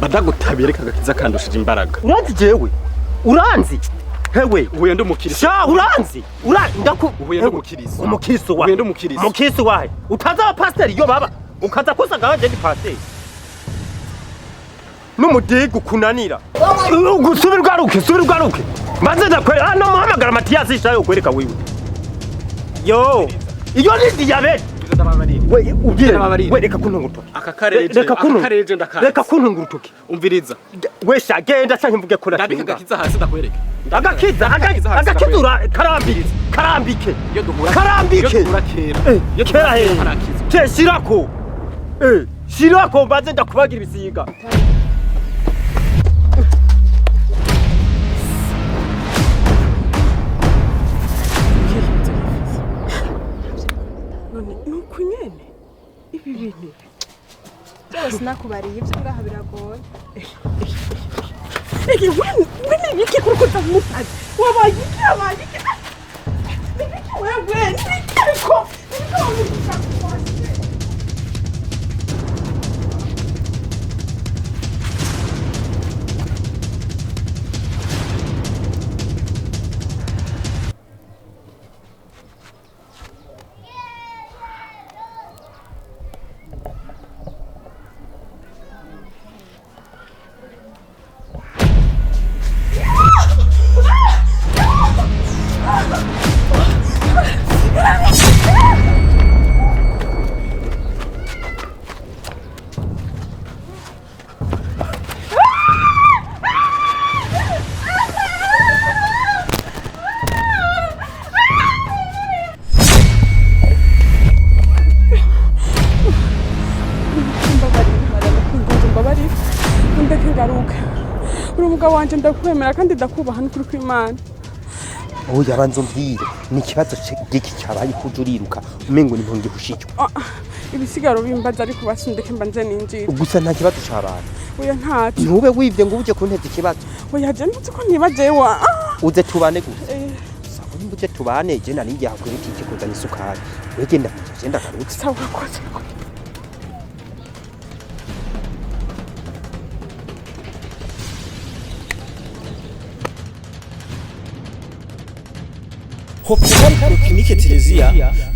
ndagutabire kagakiza kandushije imbaraga uranzi jewe uranzi hewe uhuye ndumukiriso sha uranzi ndaku uhuye ndumukiriso umukiriso wa uhuye ndumukiriso umukiriso wahe utaza aba pasiteri yo baba ukaza kusaga waje ndi pasiteri n'umudigu kunanira subirwaruke maze ndakwere hano muhamagara Matiyasi shayo kwereka wiwe yo iyo ni diabete we ubwire we reka kuntungurutoki reka kuntungurutoki umviriza we sha genda canke mvuge ko ndabika gakiza hasi ndakwereka agakizura karambike iyo duhura kera he shirako mbaze ndakubagira ibisiga nukunyene ibi bintu byose nakubariye ibyo ngaha biragoye wene niki kurukuta mutazi wabaye iki niki wewe niki ariko wanje ndakwemera kandi ndakubaha n'ukuri kw'Imana. Oya banzo mbwire ni kibazo giki cyabaye kujuriruka umengo ni ntongi hushicyo. Ibisigaro bimbaza ariko basundeke mbanze ninjira. Gusa nta kibazo cyabaye. Oya ntacyo. Ntube wivye ngo uje kunteza ikibazo. Oya je nzi ko nibajewa. Uze tubane gusa. Sako nimbuze tubane je nari ngiye hakora iki kuzana isukari. Wegenda mugenda garutse. Sawa koze.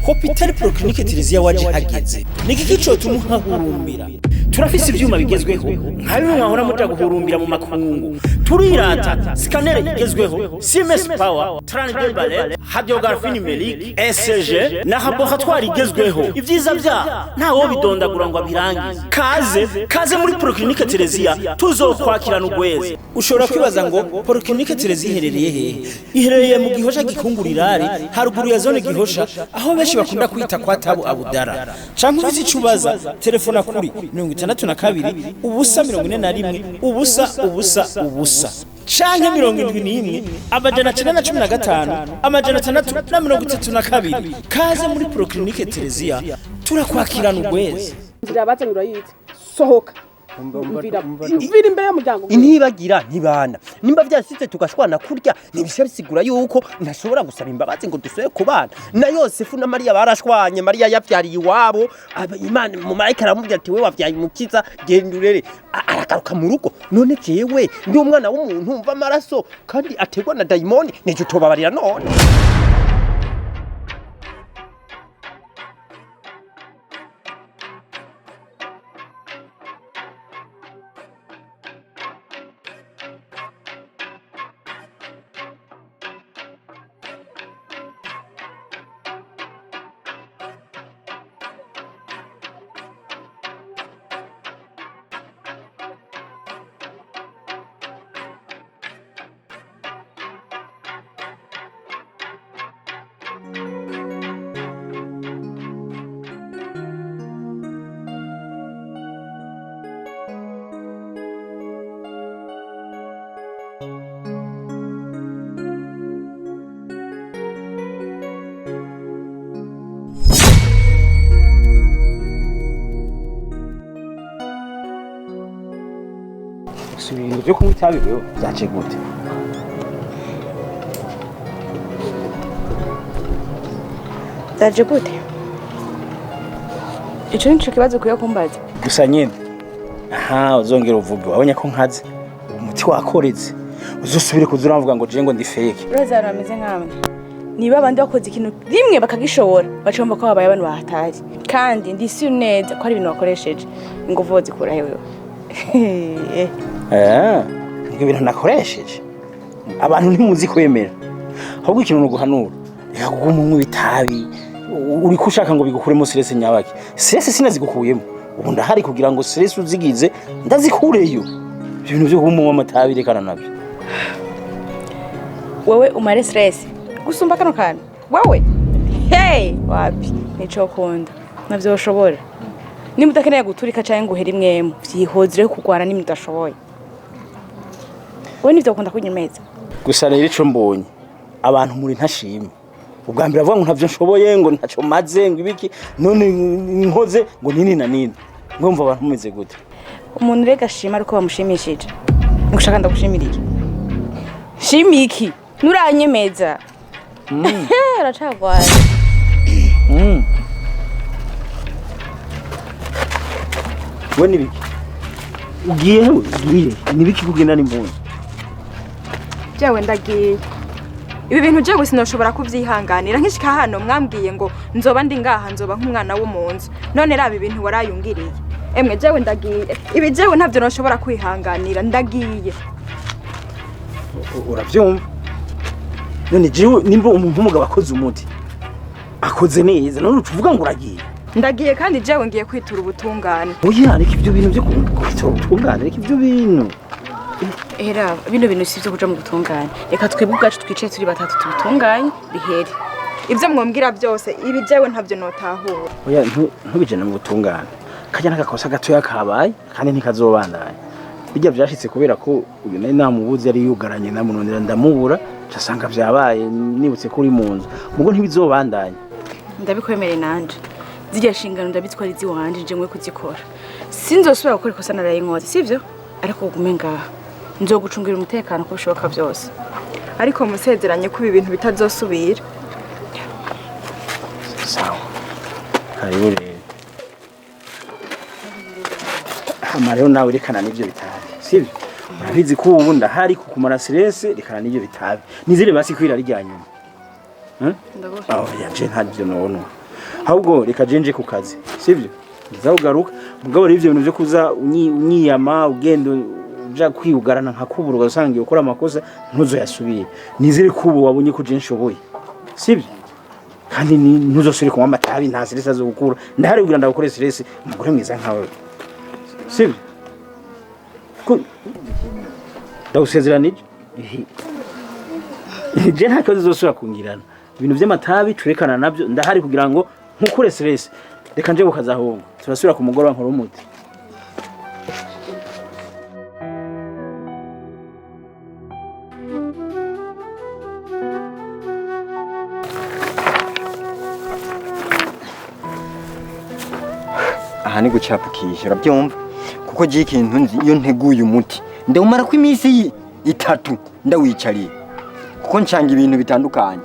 Hopital Proclinique Terezia waje hageze niki kico tumuhahurumbira turafise ivyuma bigezweho nka bimwe mwahora muja guhurumbira mu makungu turirata scanner igezweho CMS Power Transdebale Radiographie numérique ECG na laboratoire igezweho ivyiza vya ntawo bidondagura ngo abirangize kaze muri Proclinique Terezia tuzokwakirana ugweze ushobora kwibaza ngo Proclinique Terezia iherereye he iherereye mu gihosha gikungurirari haruguru ya zone gihosha aho benshi bakunda kwita kwa Tabu Abudara canke ufite icubaza telefona kuri 62 ubusa 41 ubusa canke 71 amajana 915 amajana 632 kaze muri Proclinique Terezia turakwakirana ugweze nzira bazanyura yitse sohoka mvira imbere y'umuryango intibagira ntibana nimba vyasitse tugashwana kurya nibisha bisigura yuko ntashobora gusaba imbabazi ngo dusoye kubana na Yosefu na Maria barashwanye Maria yavyariye iwabo Imana mu marayika aramubwira ati we wavyaye umukiza genda urere aragaruka mu rugo none jewe ndi umwana w'umuntu umva amaraso kandi ategwa na daimoni nejo tobabarira none ibintu byo kunywa itabi rero byace gute byaje gute ico nico kibazo kuya kumbaza gusa nyene aha uzongera uvuge wabonye ko nkaze umuti wakoretse uzusubire kuzuramvuga ngo je ngo ndi fake uraza rameze nkamwe niba abandi bakoze ikintu rimwe bakagishobora bacomba ko babaye abantu bahatari kandi ndi si neza ko ari ibintu wakoresheje inguvu zikura hewe ibintu nakoresheje abantu ntimuzi kwemera ahubwo ikintu nuguhanura reka kuguma unywa ibitabi uri kushaka ngo bigukuremo stress nyabaki stress sinazigukuyemo ubu ndahari kugira ngo stress uzigize ndazikureyo ibintu byo kuguma amatabi rekana nabyo wewe umare stress gusumba kano kantu wewe hey wapi nico kunda navyo ushobora nimba utakeneye guturika cyangwa ngo uhera imwemo vyihozire kugwana nimba udashoboye we nivyo ukunda kunyemeza gusa rero ico mbonye abantu muri ntashimye ubwa mbere avuga ngo ntavyo nshoboye ngo ntaco maze ngo ibiki none nkoze ngo nini na nini ngomva abantu mumeze gute umuntu rega shima ariko bamushimishije ngushaka ndagushimirira shimiki nuranyemeza aracagwaye we nibiki ugiye ugiye nibiki kugenda n'imbonye jewe ndagiye ibi bintu jewe sinoshobora kuvyihanganira nkishika hano mwambwiye ngo nzoba ndi ngaha nzoba nk'umwana wo munzu none raba ibintu warayungiriye emwe jewe ndagiye ibi jewe ntavyo noshobora kwihanganira ndagiye uravyumva none jewe nimba umuntu umugabo akoze umuti akoze neza none uvuga ngo uragiye ndagiye kandi jewe ngiye kwitura ubutungane oya reka ibyo bintu byo kwitura ubutungane reka ibyo bintu era bino bintu sivyo kuja mu gutunganya reka twebwe ubwacu twicaye turi batatu tubitunganye bihere ivyo mwambwira byose ibi jewe ntavyo notahura oya ntubijana mu gutungane kajya nakakosa gatoya kabaye kandi ntikazobandanya bijya byashitse kubera ko uyu nari namubuze ari yugaranye namunonera ndamubura cyasanga byabaye nibutse ko uri mu nzu mugo ntibizobandanya ndabikwemere nanje zirya shingano ndabitwara izi wanje je mwe kuzikora sinzosubira gukora ikosa naraye inkozi sivyo ariko ugume ngaha nzogucungira umutekano ko bishoboka byose ariko musezeranye ko ibi bintu bitazosubira sawa karibu rero amareo nawe rekana n'ibyo bitabi sivyo urabizi ko ubu ndahari kukumara stress rekana n'ibyo bitabi nizire basi kwira rya nyuma aho yaje ntabyo none ahubwo reka jenje ku kazi sivyo ndazaugaruka mugabo rero ivyo bintu byo kuza unyiyama ugendo uja kwiyugarana nkakubura ugasanga ukora amakosa ntuzo yasubire nizire ko ubu wabonye ko je nshoboye sivyo kandi ntuzosubire kunywa amatabi nta stress azokura ndahari kugira ndagukore stress umugore mwiza nkawe sivyo ko ndawusezeranije je nta kazi zosubira kungirana ibintu by'amatabi turekana nabyo ndahari kugira ngo nkukure stress reka nje gukazahonga turasubira ku mugoroba nkora umuti aha ni gucapukisha urabyumva kuko je ikintu nzi iyo nteguye umuti ndawumara ko iminsi 3 ndawicariye kuko ncanga ibintu bitandukanye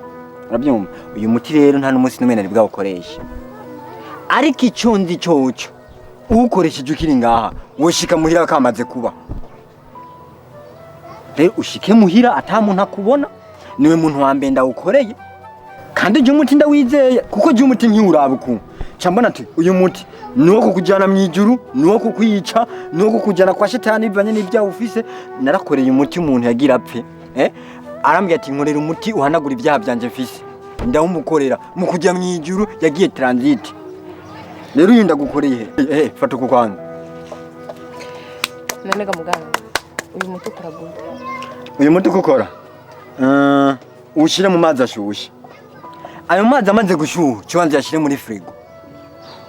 urabyumva uyu muti rero nta n'umunsi n'umwe nari bwawukoresha ariko icyo nzi cyoco ukoresheje ukiri ngaha woshika muhira kamaze kuba rero ushike muhira atamuntu akubona niwe muntu wa mbere ndawukoreye kandi je umuti ndawizeye kuko je umuti nkiurabuku chambona ati uyu muti nuwo kukujana mwijuru nuwo kukwica nuwo kukujana kwa shetani bivanye n'ibya ufise narakoreye umuti umuntu yagira apfe arambye ati nkorera umuti uhanagura ibyaha byanje mfise ndawumukorera mu kujya mwijuru yagiye transit rero uyu ndagukoreye fata uko kwanza none ga muganga uyu muti ukora gute uyu muti ukora ushire mu mazi ashushe ayo mazi amaze gushuha cyo yashire muri frigo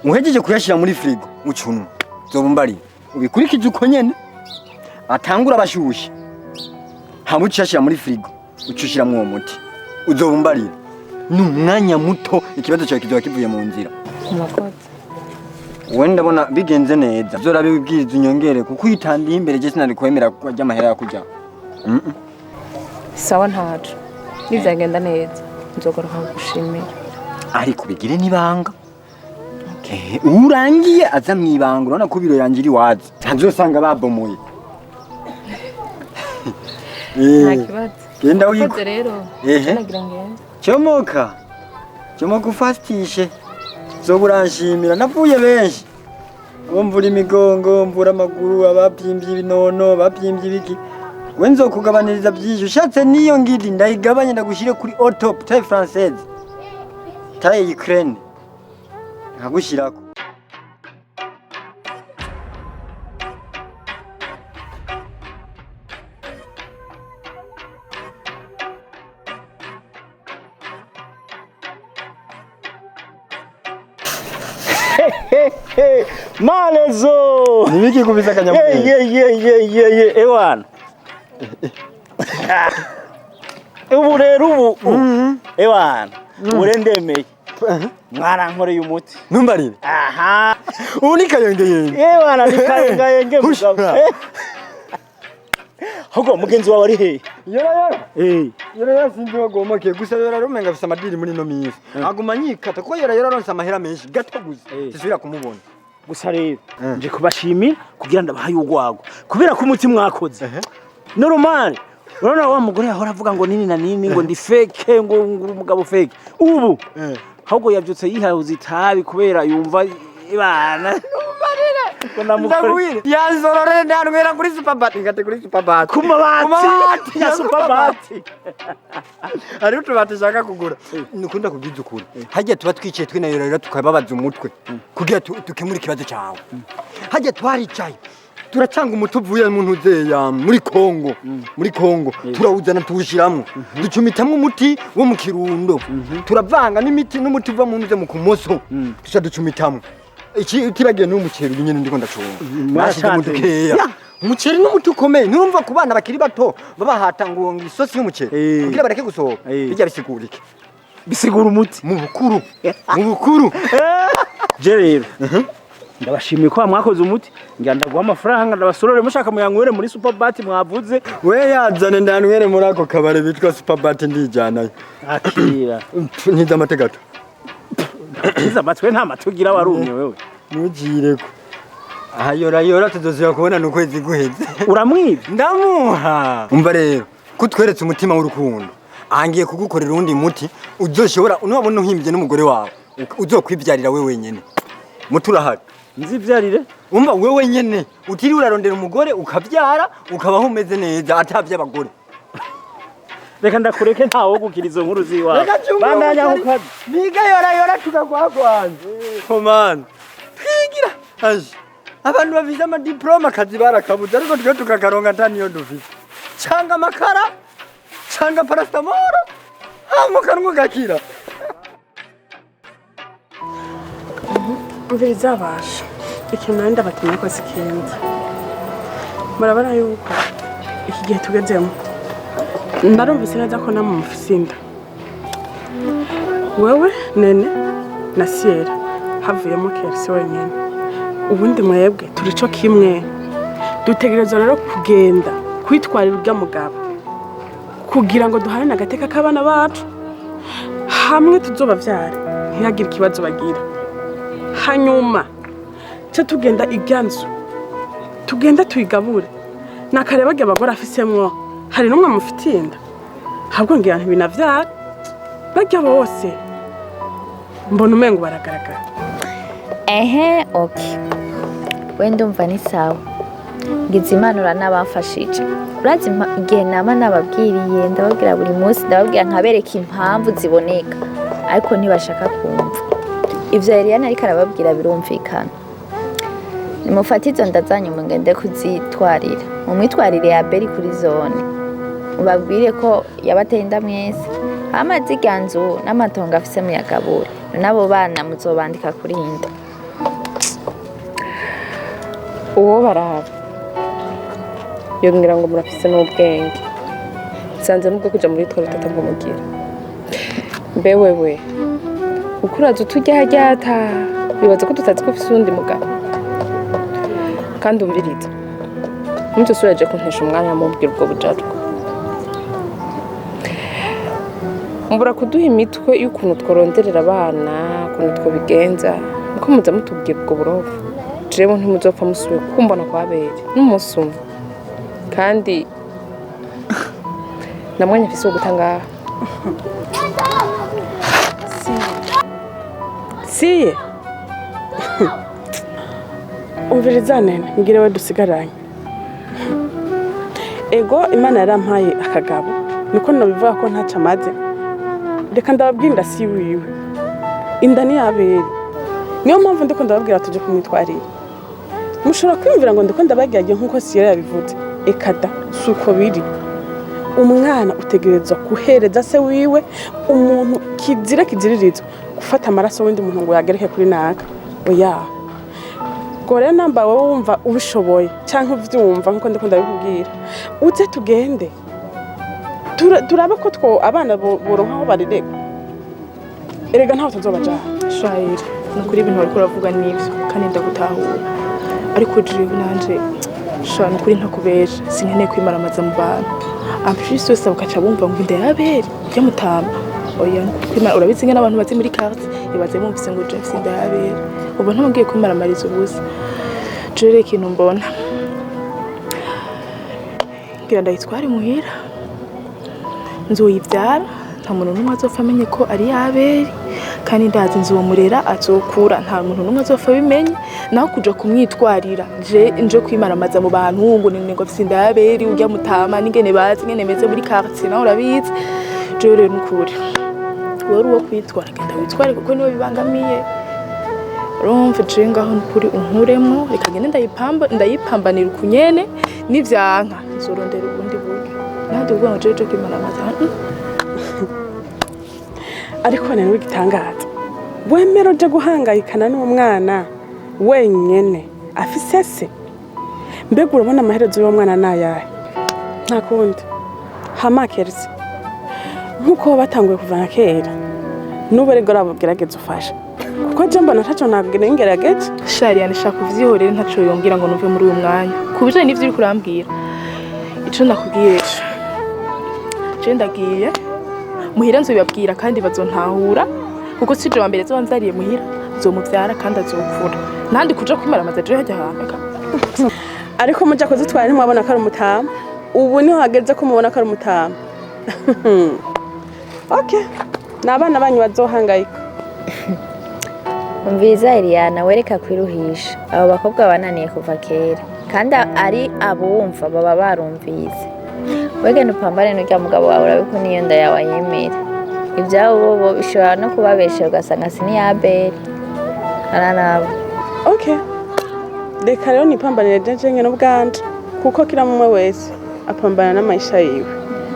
uhejeje kuyashira muri frigo ucunwa zobumbari ubikurikije uko nyene atangura bashushe hamuci yashira muri frigo ucushira mu muti uzobumbari n'umwanya muto ikibazo cyawe kizoba kivuye mu nzira wenda bona bigenze neza zorabe wibwiriza unyongere kuko yitandiye imbere je sinari kwemera kwajya amahera yakujya sawa ntacu nivyagenda neza nzogora gushimira ariko bigire nibanga urangiye aza mwibanga urabona ko biro yanjye iri wazi ntazosanga babomoye nta kibazo genda wiga koze rero ehe nagira ngende cyomoka ufastishe zo buranshimira navuye benshi abo mvura imigongo mvura amaguru ababyimbye ibinono ababyimbye ibiki we nzokugabaniriza byinshi ushatse niyo ngiri ndayigabanye ndagushyire kuri otop taille française taille Ukraine nkagushyirako Malezo nibiki kubisa kanyamugenge ewana ubu rero ubu ewana urendemeye mwarankoreye umuti numbarire aha ubu ni kayengeyenge ewana ni kayengeyenge mugabo ahubwo mugenzi wawe ari hehe yora sinzi wagomokeye gusa yora rumenga afise amadiri muri no minsi aguma nyikata ko yora aronse amahera menshi gato gusa sisubira kumubona gusa rero nje kubashimira kugira ndabahaye ugwagwa kubera ko umuti mwakoze normal urabona wa mugore ahora avuga ngo nini na nini ngo ndi fake ngo nguru umugabo fake ubu ahubwo yabyutse yihahuza itabi kubera yumva ibana ndabwire yazorore ndanwera kuri superbat ngate kuri superbat kumabati ya superbat ari utubati shaka kugura nukunda kubwiza ukuri hajya tuba twiciye twinayora tukababaza umutwe kugira tukemura ikibazo cyawe hajya twaricaye turacanga umuti uvuye mu ntuzeya muri Kongo turawuzana tuwushyiramo ducumitamwe umuti wo mu Kirundo turavanga n'imiti n'umuti uva mu ntuze mu kumoso tuca ducumitamo iki utibagiye n'umuceri nyine ndiko ndacunga mwashije mu dukeya umuceri n'umuti ukomeye nurumva ku bana bakiri bato babahata ngo isosi y'umuceri kugira bareke gusohoka bijya bisigurike bisigura umuti mu bukuru je rero ndabashimiye ko mwakoze umuti ngira ndaguha amafaranga ndabasorore mushaka muyanywere muri superbat mwavuze we yazane ndanwere muri ako kabare bitwa superbat ndijanayo akira ntiza amategato kiza matwe nta matugira warumye wewe nugireko ayora tuzozira kubona nukwezi guheze uramwiba ndamuha umva rero kutweretse umutima w'urukundo angiye kugukorera undi muti uzoshobora unabona uhimbye n'umugore wawe uzokwibyarira we wenyene muturahari nzibyarire umva we wenyene utiri urarondera umugore ukabyara ukabaho umeze neza atavye abagore reka ndakureke ntawo gukirizo nkuru ziwawe bandanya ukazi biga yora tukagwagwanze komana twigira aje abantu bafite amadiploma akazi barakabuze ariko twe tukakaronga ntaniyo dufite cyanga amakara cyanga paracetamol mukanwa gakira bizabasha ikintu nari ndabatumye ko sikindi murabona yuko iki gihe tugezemo narumvise neza ko namwe mufise inda wewe nene na Sierra havuyemo Kersi wenyine ubundi mwebwe turi cyo kimwe dutegereza rero kugenda kwitwarira urya mugabo kugira ngo duharane agateka k'abana bacu hamwe tuzobavyara ntihagire ikibazo bagira hanyuma cyo tugenda igyanzu tugenda tuyigabure nakareba bajya abagore afisemwo hari numwe mufitiye inda ahubwo ngira ntibinavyara bajya bose mbona umengo baragaragara okay wenda umva ni sawa ngize impanuro n'abafashije urazi igihe nama nababwiriye ndababwira buri munsi ndababwira nkabereka impamvu ziboneka ariko ntibashaka kumva ivyo Eliana ariko arababwira birumvikana nimufate izo nda zanyu mugende kuzitwarira mu mwitwarire ya Beri kuri zone ubabwire ko yabateye inda mwese amazi igyanzu n'amatongo afise mu yagabure nabo bana muzobandika kuri inda uwo baraba yongira ngo murafise n'ubwenge sanze nubwo kuja muri twa tutamugira mbe wewe ukuraza utujya hajyata bibaza ko tutazi ko ufise undi mugabo kandi umviriza nicyo suraje kuntesha umwanya mubwira ubwo bujarwa mbura kuduha imitwe y'ukuntu tworonderera abana ukuntu twobigenza uko muza mutubwira ubwo burofu jewe ntimuzopfa musubiye kumbona kwabere n'umunsi umwe kandi namwanya mfise wo gutangaha siye umviriza nene ngire we dusigaranye ego imana yarampaye akagabo niko nabivuga ko ntaca amaze reka ndababwira si wiwe inda ni yabere niyo mpamvu ndiko ndababwira tuje kumwitwarira mushobora kwiyumvira ngo ndiko ndabagirage nk'uko Sierra yabivuze ekada suko biri umwana utegerezwa kuhereza se wiwe umuntu kiziririzo gufata amaraso w'indi muntu ngo yagereke kuri naka oya gore namba wowe wumva ubishoboye canke uvyumva nkuko ndiko ndabikubwira uze tugende turabe ko two abana boronka aho barirega erega ntaho tuzobajana shayira nukuri ibintu bariko uravuga nivyo kandi ndagutahura ariko jewe nanje shana nukuri ntakubesha sinkeneye kwimaramaza mu bantu amplis yose bakaca bumva ngo ndayabere ujya mutama oya kwimara urabizi ngene abantu bazi muri carte ibaze bumvise ngo je mfise ndayabere ubu ntamubwiye kwimaramariza ubusa jewe ikintu mbona ngira ndayitware muhira nzoyivyara nta muntu n'umwe azopfa amenye ko ari yabere kandi ndazi nzomurera azokura nta muntu n'umwe azopfa bimenye naho kuja kumwitwarira nje kwimaramaza mu bantu ngo ngo afise ndayabere ujya mutama n'ingene bazi ngene meze muri quartier naho urabizi jewe rero nukuri wari uwo kwitwara genda witware kuko niwe bibangamiye urumva je ngaho nukuri unkuremo reka gende ndayipambanira ukunyene n'ivyanka nzorondera ubundi buryo nandi ubwo ngo jeje kwimaramaza ariko nene wigitangaza wemera uje guhangayikana n'umwana wenyene afise se mbega urabona amaherezo y'uwo mwana nayahe nta kundi hamakerisi nk'uko batanguye kuva na kera n'ubu rego arabugerageza ufasha kuko je mbona ntaco nabwira ingerageje shariya nishaka kuvyihorera ntaco yongera ngo nuve muri uyu mwanya kubijanye n'ivyo uri kurambwira ico nakubwiye je ndagiye muhira nzobibabwira kandi bazontahura kuko sije wa mbere zonzariye muhira zomuvyara kandi azokura nandi kuja kwimaramaza je hajya hambeka ariko muja kuzitwara ntimwabona ko ari umutama ubu niho hageze ko mubona ko ari umutama okay nabana banyu bazohangayika umviza Eliana wereka kwiruhisha abo bakobwa bananiye kuva kera kandi ari abumva baba barumvise wege nupambane n'urya mugabo wawe urabiko niyo nda yawe yemera ibyabo bo bishobora no kubabesha ugasanga siniyabere aranabo okay reka rero nipambanire jeje nyene n'ubwanje kuko kira mumwe wese apambana n'amaisha yiwe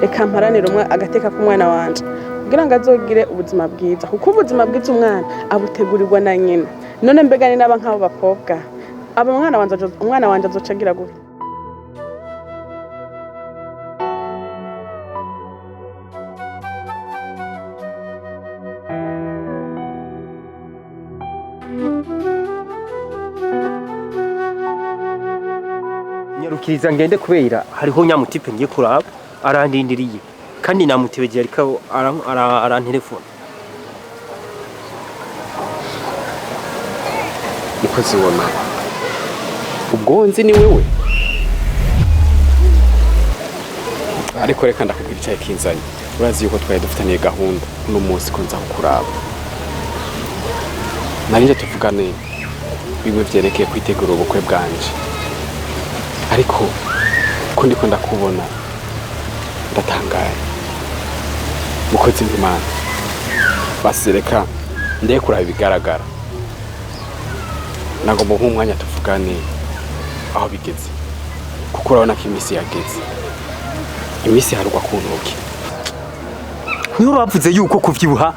reka mparanire umwe agateka k'umwana wanje kugira ngo azogire ubuzima bwiza kuko ubuzima bwiza umwana abutegurirwa na nyina none mbega ni naba nk'abo bakobwa aba umwana wanje azocagira gute nyarukiriza ngende kubera hariho nyamutipe ngiye kuraba arandindiriye kandi namutebegera ariko arantelefona niko zibona ubwo nzi ni wewe ariko reka ndakubwira icyayi kinzanye urazi yuko twari dufitaniye gahunda uno munsi ko nza kukuraba nari tuvugane bimwe byerekeye kwitegura ubukwe bwanje ariko ko ndiko ndakubona ndatangaye mukozi w'Imana basereka ndeye kuraba ibigaragara nagomba nk'umwanya tuvugane aho bigeze kuko urabona ko imisi yageze imisi harugwa ku ntoki niho bavuze yuko kuvyibuha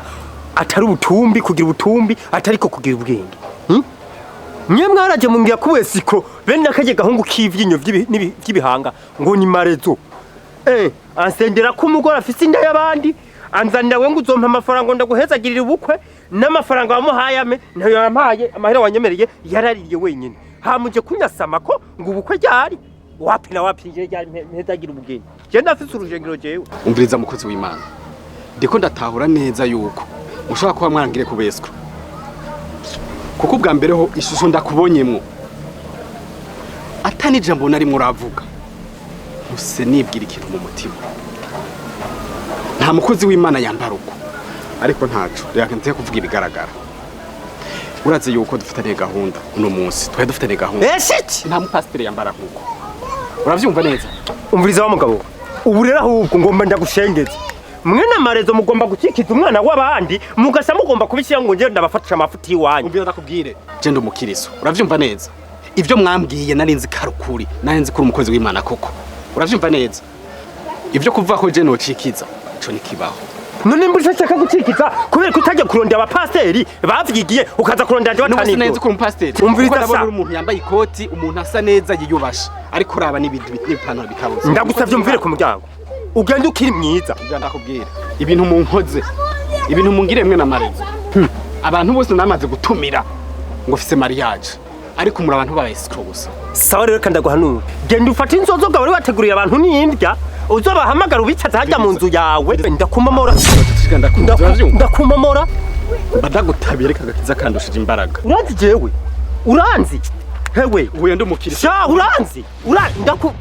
atari ubutumbi kugira ubutumbi atari ko kugira ubwenge mwe mwaraje mungira kubesiko bene akaje gahungu k'ivyinyo vy'ibihanga ngo ni marezo ansendera ko umugore afise inda y'abandi anzanira we ngo uzompa amafaranga ndaguhezagirira ubukwe n'amafaranga wamuhaye ame nayo yampaye amahera wanyemereye yaraririye wenyine hamuje kunyasama ko ngo ubukwe ryari wapi na wapi je ryari mpezagira ubugeni je ndafise urujengero jewe umviriza mukozi w'Imana ndiko ndatahura neza yuko ushobora kuba mwarangire kubeswa kuko ubwa mbere ho ishusho ndakubonyemwo atani jambo narimwe uravuga use nibwira ikintu mu mutima nta mukozi w'Imana yambara uko ariko ntaco reka nte kuvuga ibigaragara uraze yuko dufitanye gahunda uno munsi twaye dufitanye gahunda shit nta mupasiteri yambara nkuko uravyumva neza umviriza wa mugabo ubu rero ahubwo ngomba ndagushengeze mwe n'amarezo mugomba gukikiza umwana w'abandi mugasa mugomba kubishyira ngo nje ndabafatisha amafuti yiwanyu umvira ndakubwire je ndi umukiriso uravyumva neza ivyo mwambwiye nari nzi karukuri nari nzi kuri umukozi w'Imana koko uravyumva neza ivyo kuvuga ko je nocikiza ico nikibaho none mbishaka gucikiza kubera kutajya kurondera abapasteri bavyigiye ukaza kurondera je batani neza kuri umupasteri umviriza sa umuntu yambaye ikoti umuntu asa neza yiyubasha ariko uraba n'ibintu n'ipantaro bitabuze ndagusavye umvire ku muryango ugende ukiri mwiza ndakubwira ibintu mu nkoze ibintu mungire mwe na marezo abantu bose namaze gutumira ngo fise mariage ariko muri abantu babaye gusa sawa rero kandi aguhanura genda ufate inzozo gawe wateguriye abantu n'indya uzobahamagara ubicaza hajya mu nzu yawe ndakumomora ndakumomora badagutabire kagakiza kandushije imbaraga uranzi jewe uranzi hewe uhuye ndumukiriso sha uranzi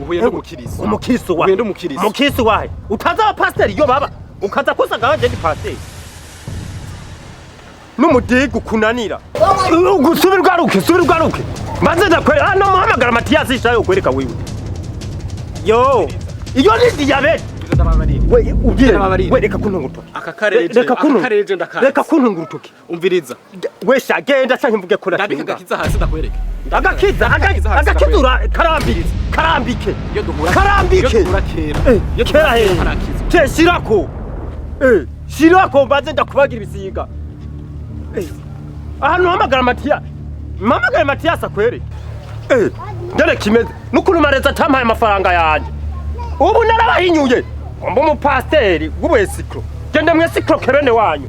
uhuye ndumukiriso umukiriso wa uhuye ndumukiriso umukiriso wahe utaza abapasteri yo baba ukaza kusaga waje ndi pasteri n'umudigu kunanira subirwaruke maze ndakwere hano muhamagara Matiyasi ishayo kwereka wiwe yo iyo ni diabete we ubwire we reka kuntungurutoki reka kuntungurutoki umviriza we sha genda canke mvuge ko ndabika gakiza hasi ndakwereke agakizura karambike kera shirako mbaze ndakubagira ibisiga ahantu hamagara Matiyasi akwereke ndere kimeze n'ukuntu mareza atampaye amafaranga yanje ubu narabahinyuye umba umupasteri w'ubuesikro gende mwesikro kebene wanyu